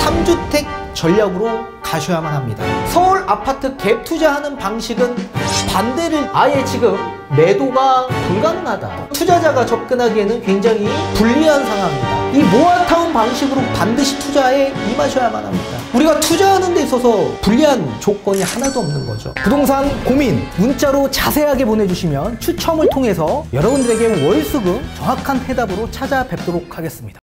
3주택 전략으로 가셔야만 합니다. 서울 아파트 갭 투자하는 방식은 반대를 아예 지금 매도가 불가능하다. 투자자가 접근하기에는 굉장히 불리한 상황입니다. 이 모아타운 방식으로 반드시 투자에 임하셔야만 합니다. 우리가 투자하는 데 있어서 불리한 조건이 하나도 없는 거죠. 부동산 고민 문자로 자세하게 보내주시면 추첨을 통해서 여러분들에게 월수금 정확한 해답으로 찾아뵙도록 하겠습니다.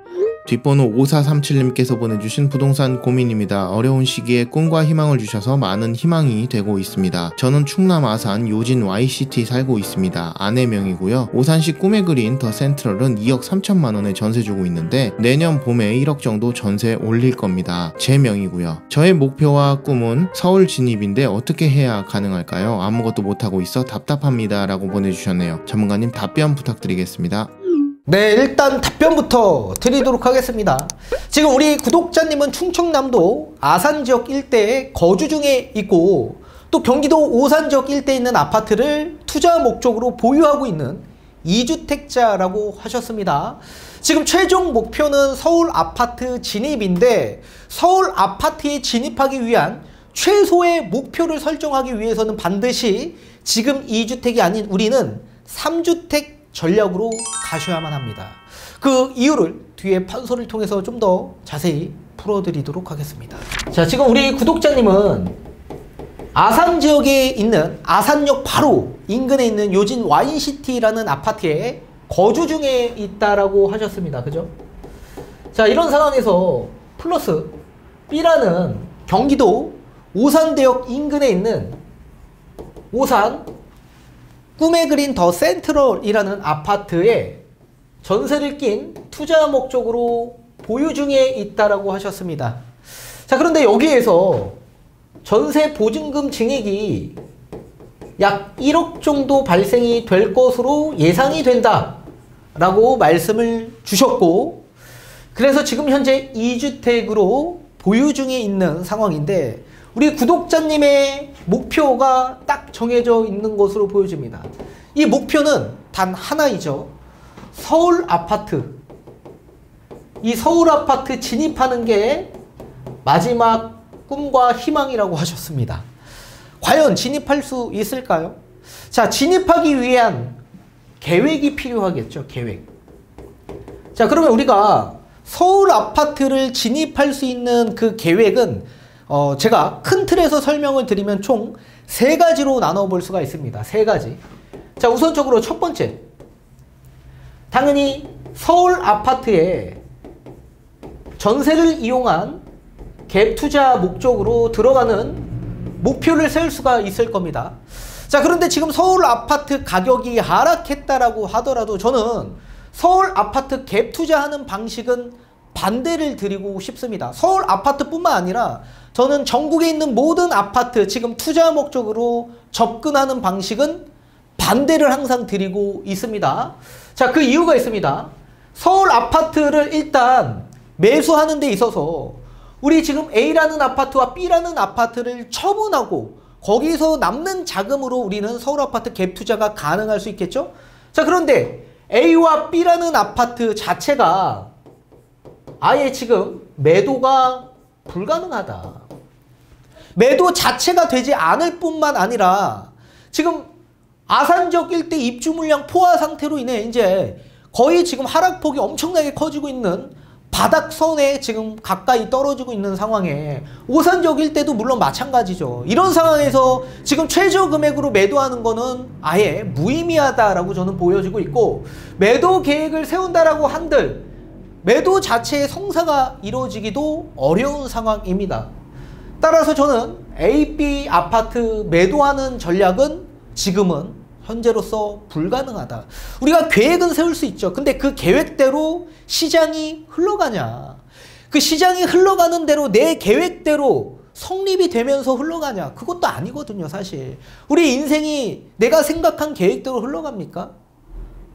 뒷번호 5437님께서 보내주신 부동산 고민입니다. 어려운 시기에 꿈과 희망을 주셔서 많은 희망이 되고 있습니다. 저는 충남 아산 요진 YCT 살고 있습니다. 아내 명이고요. 오산시 꿈의 그린 더 센트럴은 2억 3천만 원에 전세 주고 있는데 내년 봄에 1억 정도 전세 올릴 겁니다. 제 명이고요. 저의 목표와 꿈은 서울 진입인데 어떻게 해야 가능할까요? 아무것도 못하고 있어 답답합니다. 라고 보내주셨네요. 전문가님 답변 부탁드리겠습니다. 네, 일단 답변부터 드리도록 하겠습니다. 지금 우리 구독자님은 충청남도 아산 지역 일대에 거주 중에 있고 또 경기도 오산 지역 일대에 있는 아파트를 투자 목적으로 보유하고 있는 2주택자라고 하셨습니다. 지금 최종 목표는 서울 아파트 진입인데 서울 아파트에 진입하기 위한 최소의 목표를 설정하기 위해서는 반드시 지금 2주택이 아닌 우리는 3주택 전략으로 가셔야만 합니다. 그 이유를 뒤에 판서를 통해서 좀 더 자세히 풀어드리도록 하겠습니다. 자, 지금 우리 구독자님은 아산 지역에 있는 아산역 바로 인근에 있는 요진 와인시티라는 아파트에 거주 중에 있다라고 하셨습니다. 그죠? 자, 이런 상황에서 플러스 B라는 경기도 오산대역 인근에 있는 오산 꿈의 그린 더 센트럴이라는 아파트에 전세를 낀 투자 목적으로 보유 중에 있다라고 하셨습니다. 자, 그런데 여기에서 전세 보증금 증액이 약 1억 정도 발생이 될 것으로 예상이 된다 라고 말씀을 주셨고, 그래서 지금 현재 2주택으로 보유 중에 있는 상황인데 우리 구독자님의 목표가 딱 정해져 있는 것으로 보여집니다. 이 목표는 단 하나이죠. 서울 아파트. 이 서울 아파트 진입하는 게 마지막 꿈과 희망이라고 하셨습니다. 과연 진입할 수 있을까요? 자, 진입하기 위한 계획이 필요하겠죠. 계획. 자, 그러면 우리가 서울 아파트를 진입할 수 있는 그 계획은 제가 큰 틀에서 설명을 드리면 총 3가지로 나눠볼 수가 있습니다. 3가지. 자, 우선적으로 첫 번째. 당연히 서울 아파트에 전세를 이용한 갭 투자 목적으로 들어가는 목표를 세울 수가 있을 겁니다. 자, 그런데 지금 서울 아파트 가격이 하락했다라고 하더라도 저는 서울 아파트 갭 투자하는 방식은 반대를 드리고 싶습니다. 서울 아파트뿐만 아니라 저는 전국에 있는 모든 아파트 지금 투자 목적으로 접근하는 방식은 반대를 항상 드리고 있습니다. 자, 그 이유가 있습니다. 서울 아파트를 일단 매수하는 데 있어서 우리 지금 A라는 아파트와 B라는 아파트를 처분하고 거기서 남는 자금으로 우리는 서울 아파트 갭 투자가 가능할 수 있겠죠? 자, 그런데 A와 B라는 아파트 자체가 아예 지금 매도가 불가능하다. 매도 자체가 되지 않을 뿐만 아니라 지금 아산 지역 일대 입주 물량 포화 상태로 인해 이제 거의 지금 하락폭이 엄청나게 커지고 있는 바닥선에 지금 가까이 떨어지고 있는 상황에 오산 지역 일대도 물론 마찬가지죠. 이런 상황에서 지금 최저 금액으로 매도하는 거는 아예 무의미하다라고 저는 보여지고 있고, 매도 계획을 세운다라고 한들 매도 자체의 성사가 이루어지기도 어려운 상황입니다. 따라서 저는 A, B 아파트 매도하는 전략은 지금은 현재로서 불가능하다. 우리가 계획은 세울 수 있죠. 근데 그 계획대로 시장이 흘러가냐, 그 시장이 흘러가는 대로 내 계획대로 성립이 되면서 흘러가냐, 그것도 아니거든요. 사실 우리 인생이 내가 생각한 계획대로 흘러갑니까?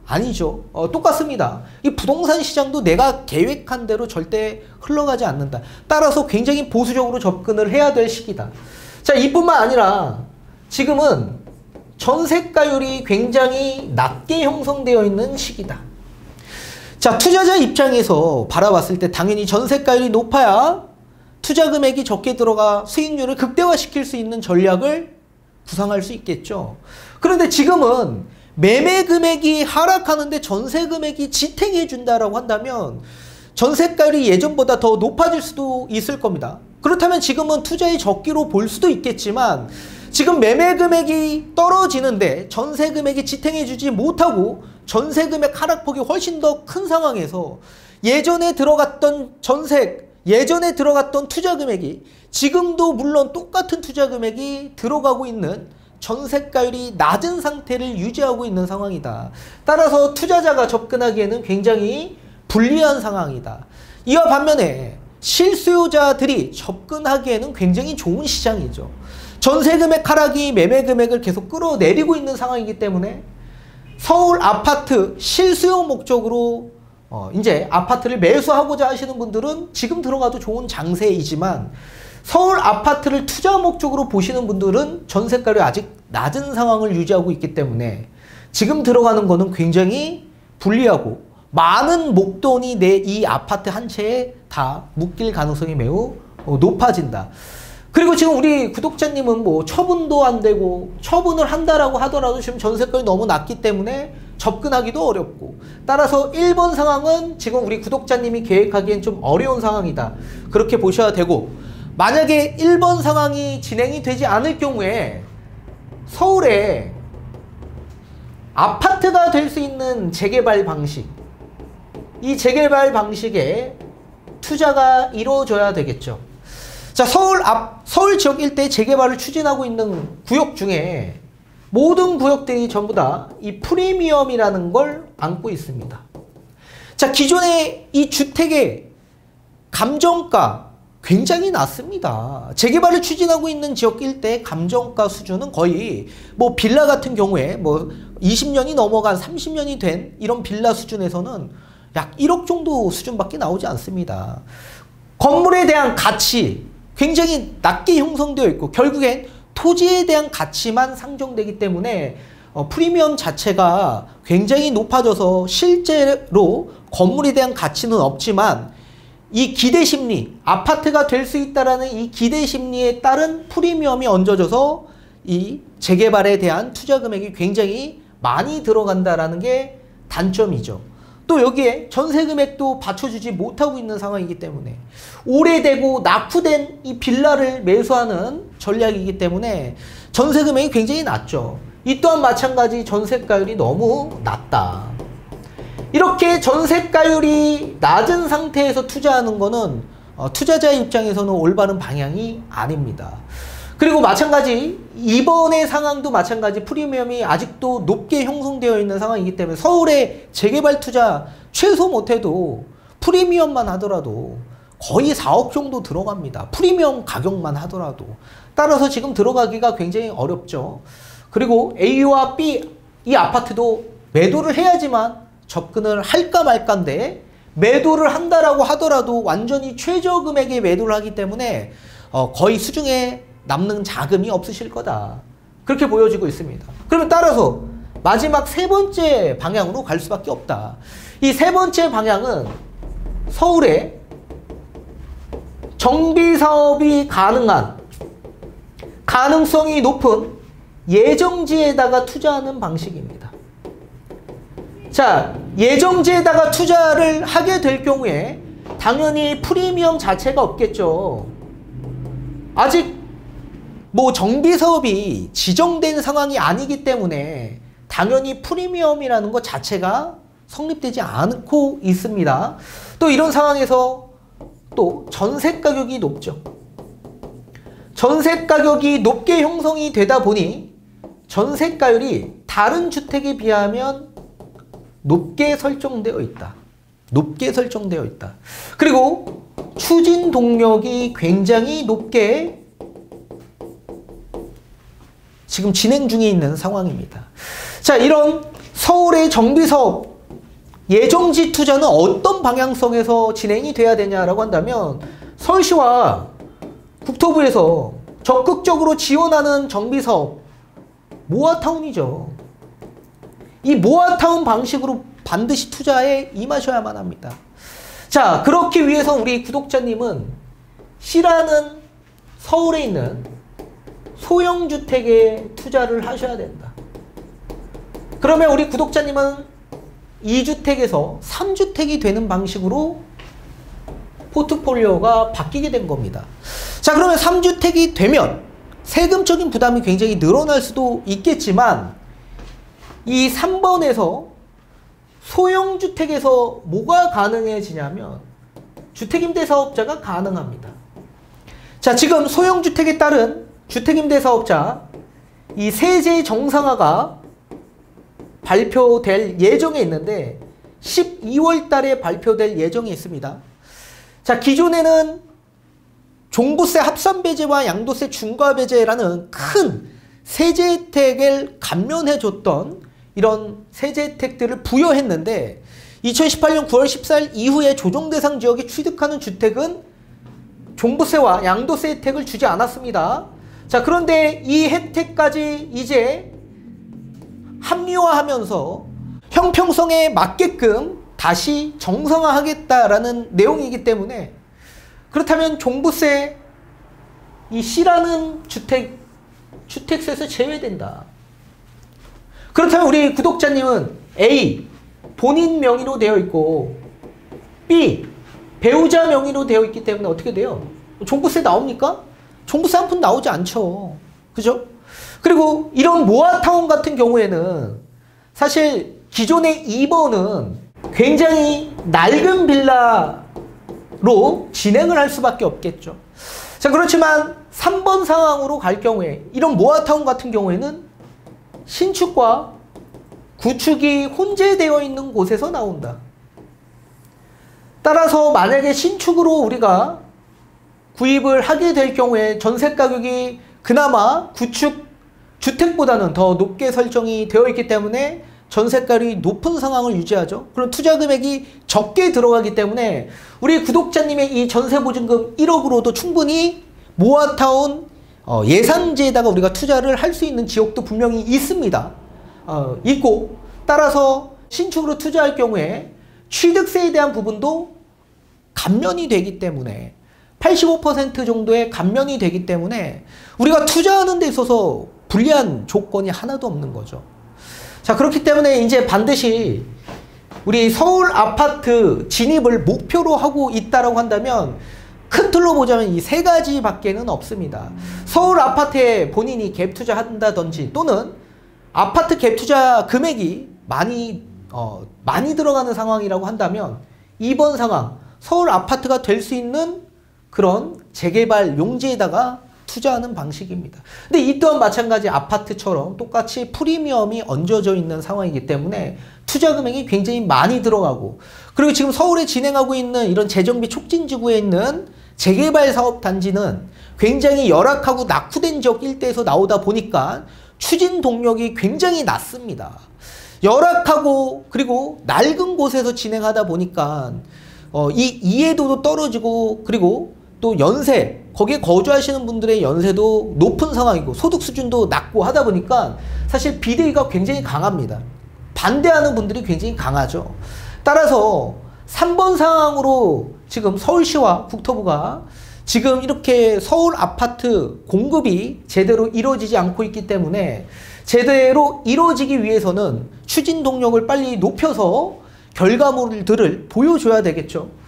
아니죠. 똑같습니다. 이 부동산 시장도 내가 계획한 대로 절대 흘러가지 않는다. 따라서 굉장히 보수적으로 접근을 해야 될 시기다. 자, 이뿐만 아니라 지금은 전세가율이 굉장히 낮게 형성되어 있는 시기다. 자, 투자자 입장에서 바라봤을 때 당연히 전세가율이 높아야 투자 금액이 적게 들어가 수익률을 극대화시킬 수 있는 전략을 구상할 수 있겠죠. 그런데 지금은 매매 금액이 하락하는데 전세 금액이 지탱해 준다라고 한다면 전세가율이 예전보다 더 높아질 수도 있을 겁니다. 그렇다면 지금은 투자의 적기로 볼 수도 있겠지만 지금 매매 금액이 떨어지는데 전세 금액이 지탱해 주지 못하고 전세 금액 하락폭이 훨씬 더 큰 상황에서 예전에 들어갔던 예전에 들어갔던 투자 금액이 지금도 물론 똑같은 투자 금액이 들어가고 있는 전세가율이 낮은 상태를 유지하고 있는 상황이다. 따라서 투자자가 접근하기에는 굉장히 불리한 상황이다. 이와 반면에 실수요자들이 접근하기에는 굉장히 좋은 시장이죠. 전세 금액 하락이 매매 금액을 계속 끌어내리고 있는 상황이기 때문에 서울 아파트 실수요 목적으로 이제 아파트를 매수하고자 하시는 분들은 지금 들어가도 좋은 장세이지만 서울 아파트를 투자 목적으로 보시는 분들은 전세가율이 아직 낮은 상황을 유지하고 있기 때문에 지금 들어가는 거는 굉장히 불리하고 많은 목돈이 내 이 아파트 한 채에 다 묶일 가능성이 매우 높아진다. 그리고 지금 우리 구독자님은 뭐 처분도 안 되고 처분을 한다라고 하더라도 지금 전세가율이 너무 낮기 때문에 접근하기도 어렵고 따라서 1번 상황은 지금 우리 구독자님이 계획하기엔 좀 어려운 상황이다. 그렇게 보셔야 되고 만약에 1번 상황이 진행이 되지 않을 경우에 서울에 아파트가 될 수 있는 재개발 방식 이 재개발 방식에 투자가 이루어져야 되겠죠. 자, 서울 지역 일대 재개발을 추진하고 있는 구역 중에 모든 구역들이 전부 다 이 프리미엄이라는 걸 안고 있습니다. 자, 기존의 이 주택의 감정가 굉장히 낮습니다. 재개발을 추진하고 있는 지역 일대의 감정가 수준은 거의 뭐 빌라 같은 경우에 뭐 20년이 넘어간 30년이 된 이런 빌라 수준에서는 약 1억 정도 수준밖에 나오지 않습니다. 건물에 대한 가치 굉장히 낮게 형성되어 있고 결국엔 토지에 대한 가치만 상정되기 때문에 프리미엄 자체가 굉장히 높아져서 실제로 건물에 대한 가치는 없지만 이 기대심리, 아파트가 될 수 있다라는 이 기대심리에 따른 프리미엄이 얹어져서 이 재개발에 대한 투자 금액이 굉장히 많이 들어간다라는 게 단점이죠. 또 여기에 전세 금액도 받쳐주지 못하고 있는 상황이기 때문에 오래되고 낙후된 이 빌라를 매수하는 전략이기 때문에 전세 금액이 굉장히 낮죠. 이 또한 마찬가지 전세가율이 너무 낮다. 이렇게 전세가율이 낮은 상태에서 투자하는 거는 투자자의 입장에서는 올바른 방향이 아닙니다. 그리고 마찬가지 이번의 상황도 마찬가지 프리미엄이 아직도 높게 형성되어 있는 상황이기 때문에 서울의 재개발 투자 최소 못해도 프리미엄만 하더라도 거의 4억 정도 들어갑니다. 프리미엄 가격만 하더라도. 따라서 지금 들어가기가 굉장히 어렵죠. 그리고 A와 B 이 아파트도 매도를 해야지만 접근을 할까 말까인데 매도를 한다라고 하더라도 완전히 최저 금액에 매도를 하기 때문에 거의 수중에 남는 자금이 없으실 거다. 그렇게 보여지고 있습니다. 그러면 따라서 마지막 세 번째 방향으로 갈 수밖에 없다. 이 세 번째 방향은 서울에 정비사업이 가능한 가능성이 높은 예정지에다가 투자하는 방식입니다. 자, 예정지에다가 투자를 하게 될 경우에 당연히 프리미엄 자체가 없겠죠. 아직 뭐 정비사업이 지정된 상황이 아니기 때문에 당연히 프리미엄이라는 것 자체가 성립되지 않고 있습니다. 또 이런 상황에서 또 전세 가격이 높죠. 전세 가격이 높게 형성이 되다 보니 전세가율이 다른 주택에 비하면 높게 설정되어 있다. 높게 설정되어 있다. 그리고 추진 동력이 굉장히 높게 지금 진행 중에 있는 상황입니다. 자, 이런 서울의 정비사업 예정지 투자는 어떤 방향성에서 진행이 돼야 되냐라고 한다면 서울시와 국토부에서 적극적으로 지원하는 정비사업 모아타운이죠. 이 모아타운 방식으로 반드시 투자에 임하셔야만 합니다. 자, 그렇기 위해서 우리 구독자님은 C라는 서울에 있는 소형주택에 투자를 하셔야 된다. 그러면 우리 구독자님은 2주택에서 3주택이 되는 방식으로 포트폴리오가 바뀌게 된 겁니다. 자, 그러면 3주택이 되면 세금적인 부담이 굉장히 늘어날 수도 있겠지만 이 3번에서 소형주택에서 뭐가 가능해지냐면 주택임대사업자가 가능합니다. 자, 지금 소형주택에 따른 주택임대사업자 이 세제 정상화가 발표될 예정에 있는데 12월 달에 발표될 예정이 있습니다. 자, 기존에는 종부세 합산배제와 양도세 중과배제라는 큰 세제 혜택을 감면해줬던 이런 세제 혜택들을 부여했는데 2018년 9월 14일 이후에 조정대상 지역에 취득하는 주택은 종부세와 양도세 혜택을 주지 않았습니다. 자, 그런데 이 혜택까지 이제 합리화하면서 형평성에 맞게끔 다시 정상화하겠다라는 내용이기 때문에 그렇다면 종부세 이 C라는 주택세에서 제외된다. 그렇다면 우리 구독자님은 A 본인 명의로 되어 있고 B 배우자 명의로 되어 있기 때문에 어떻게 돼요? 종부세 나옵니까? 종부세 한 푼 나오지 않죠. 그죠? 그리고 이런 모아타운 같은 경우에는 사실 기존의 2번은 굉장히 낡은 빌라로 진행을 할 수밖에 없겠죠. 자, 그렇지만 3번 상황으로 갈 경우에 이런 모아타운 같은 경우에는 신축과 구축이 혼재되어 있는 곳에서 나온다. 따라서 만약에 신축으로 우리가 구입을 하게 될 경우에 전세 가격이 그나마 구축 주택보다는 더 높게 설정이 되어 있기 때문에 전세가율이 높은 상황을 유지하죠. 그럼 투자 금액이 적게 들어가기 때문에 우리 구독자님의 이 전세보증금 1억으로도 충분히 모아타운 예산지에다가 우리가 투자를 할 수 있는 지역도 분명히 있습니다. 있고 따라서 신축으로 투자할 경우에 취득세에 대한 부분도 감면이 되기 때문에 85% 정도의 감면이 되기 때문에 우리가 투자하는 데 있어서 불리한 조건이 하나도 없는 거죠. 자, 그렇기 때문에 이제 반드시 우리 서울 아파트 진입을 목표로 하고 있다라고 한다면 큰 틀로 보자면 이 세 가지밖에는 없습니다. 서울 아파트에 본인이 갭 투자한다든지 또는 아파트 갭 투자 금액이 많이 들어가는 상황이라고 한다면 2번 상황 서울 아파트가 될 수 있는 그런 재개발 용지에다가 투자하는 방식입니다. 근데 이 또한 마찬가지 아파트처럼 똑같이 프리미엄이 얹어져 있는 상황이기 때문에 투자 금액이 굉장히 많이 들어가고 그리고 지금 서울에 진행하고 있는 이런 재정비 촉진지구에 있는 재개발 사업 단지는 굉장히 열악하고 낙후된 지역 일대에서 나오다 보니까 추진 동력이 굉장히 낮습니다. 열악하고 그리고 낡은 곳에서 진행하다 보니까 이 이해도도 떨어지고 그리고 또 연세, 거기에 거주하시는 분들의 연세도 높은 상황이고 소득 수준도 낮고 하다 보니까 사실 비대위가 굉장히 강합니다. 반대하는 분들이 굉장히 강하죠. 따라서 3번 상황으로 지금 서울시와 국토부가 지금 이렇게 서울 아파트 공급이 제대로 이루어지지 않고 있기 때문에 제대로 이루어지기 위해서는 추진 동력을 빨리 높여서 결과물들을 보여줘야 되겠죠.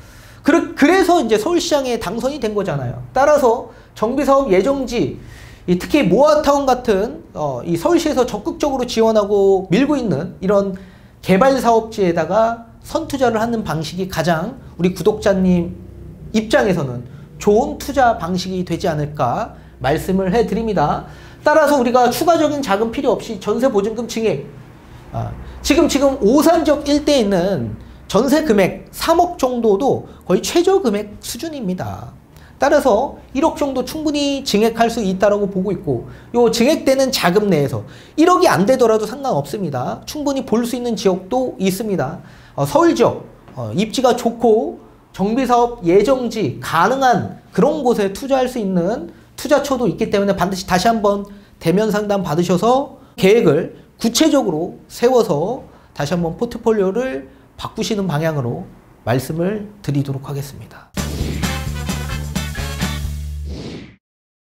그래서 이제 서울시장에 당선이 된 거잖아요. 따라서 정비사업 예정지, 특히 모아타운 같은 이 서울시에서 적극적으로 지원하고 밀고 있는 이런 개발 사업지에다가 선투자를 하는 방식이 가장 우리 구독자님 입장에서는 좋은 투자 방식이 되지 않을까 말씀을 해드립니다. 따라서 우리가 추가적인 자금 필요 없이 전세보증금 증액, 지금 오산적 일대에 있는 전세 금액 3억 정도도 거의 최저 금액 수준입니다. 따라서 1억 정도 충분히 증액할 수 있다고 보고 있고 요 증액되는 자금 내에서 1억이 안 되더라도 상관없습니다. 충분히 볼 수 있는 지역도 있습니다. 서울 지역 입지가 좋고 정비사업 예정지 가능한 그런 곳에 투자할 수 있는 투자처도 있기 때문에 반드시 다시 한번 대면 상담 받으셔서 계획을 구체적으로 세워서 다시 한번 포트폴리오를 바꾸시는 방향으로 말씀을 드리도록 하겠습니다.